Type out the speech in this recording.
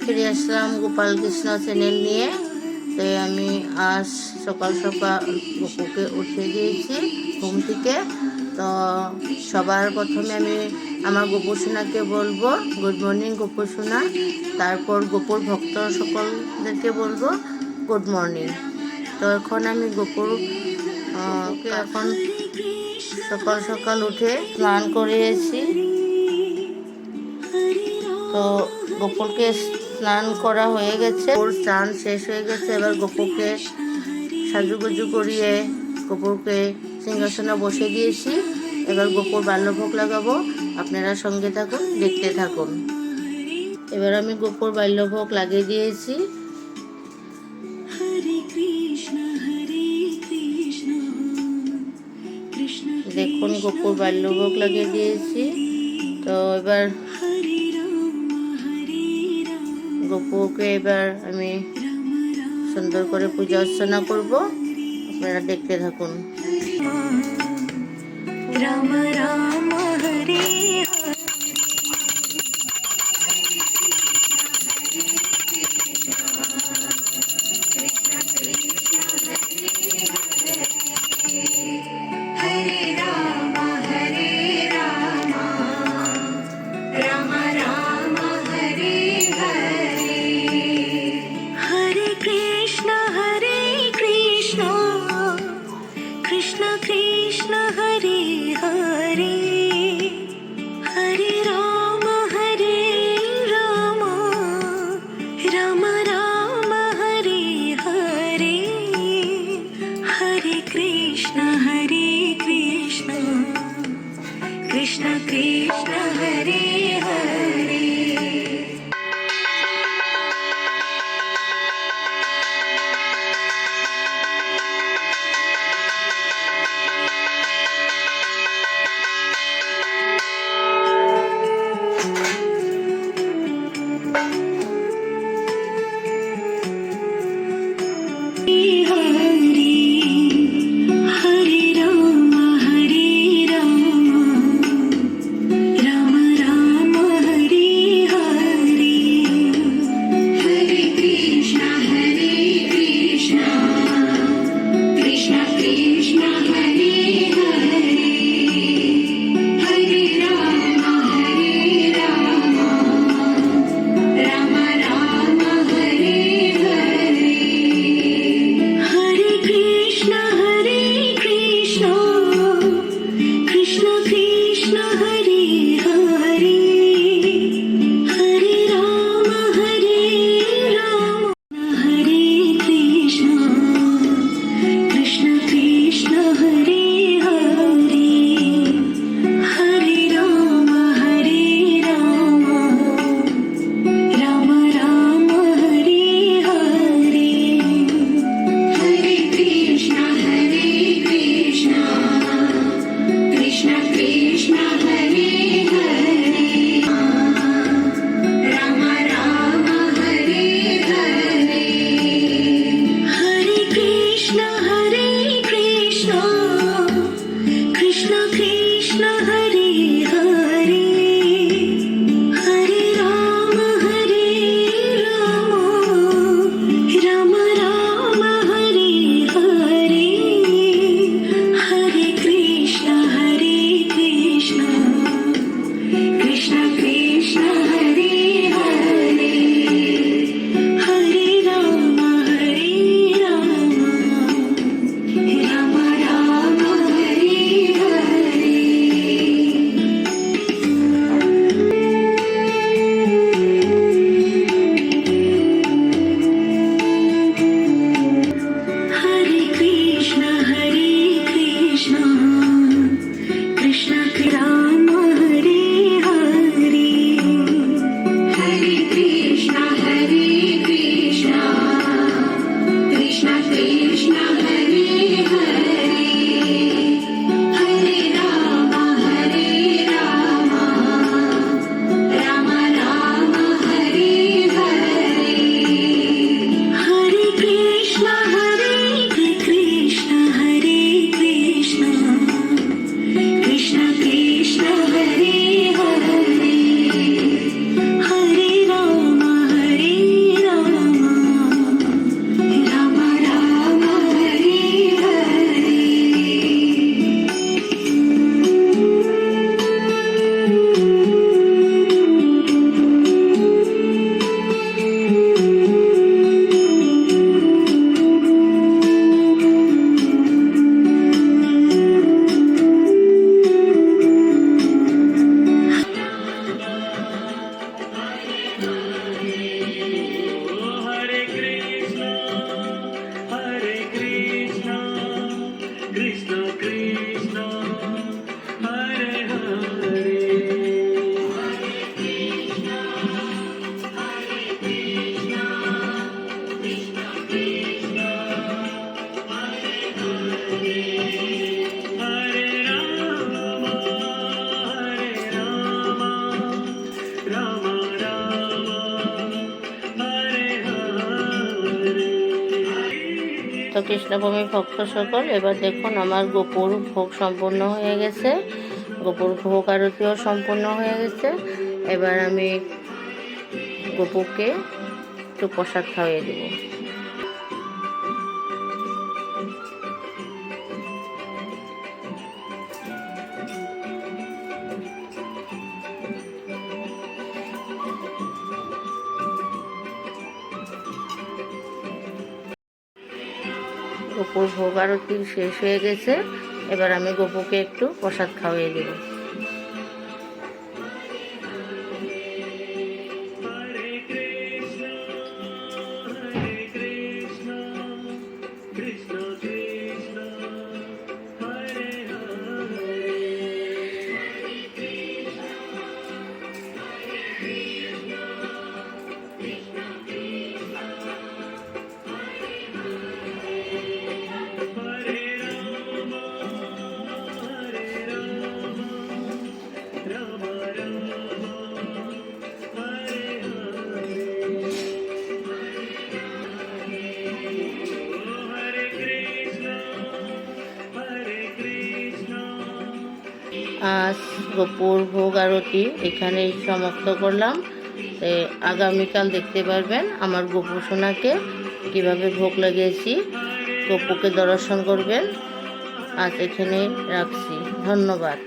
ফিরে আসলাম গোপাল কৃষ্ণ চ্যানেল নিয়ে। তো আমি আজ সকাল সকাল গপুকে উঠিয়ে দিয়েছি ঘুম থেকে। তো সবার প্রথমে আমি আমার গপু সোনাকে বলবো গুড মর্নিং গপু সোনা, তারপর গপুর ভক্ত সকলদেরকে বলবো গুড মর্নিং। তো এখন আমি গপুর এখন সকাল সকাল উঠে স্নান করিয়েছি। তো গোপুরকে স্নান করা হয়ে গেছে, ওর স্নান শেষ হয়ে গেছে। এবার গোপুকে সাজুগুজু করিয়ে গোপুরকে সিংহাসনে বসে দিয়েছি। এবার গোপুর বাল্যভোগ লাগাবো, আপনারা সঙ্গে থাকুন, দেখতে থাকুন। এবার আমি গোপুর বাল্যভোগ লাগিয়ে দিয়েছি। দেখুন গোপুর বাল্যভোগ লাগিয়ে দিয়েছি। তো এবার গপুকে এবার আমি সুন্দর করে পূজা অর্চনা করবো, আপনারা দেখতে থাকুন। রাম রাম হরে তো কৃষ্ণপ্রেমী ভক্ত সকল, এবার দেখুন আমার গোপুর ভোগ সম্পূর্ণ হয়ে গেছে, গোপুর ভোগ আরতিও সম্পূর্ণ হয়ে গেছে। এবার আমি গোপুকে একটু প্রসাদ খাওয়িয়ে দেব। গোপুর ভোগ আরতি শেষ হয়ে গেছে, এবার আমি গোপুকে একটু প্রসাদ খাওয়িয়ে দেব। আজ গোপুর ভোগ আরতি এখানেই সমাপ্ত করলাম। আগামীকাল দেখতে পারবেন আমার গোপু সোনাকে কীভাবে ভোগ লাগিয়েছি, গোপুকে দর্শন করবেন। আজ এখানেই রাখছি, ধন্যবাদ।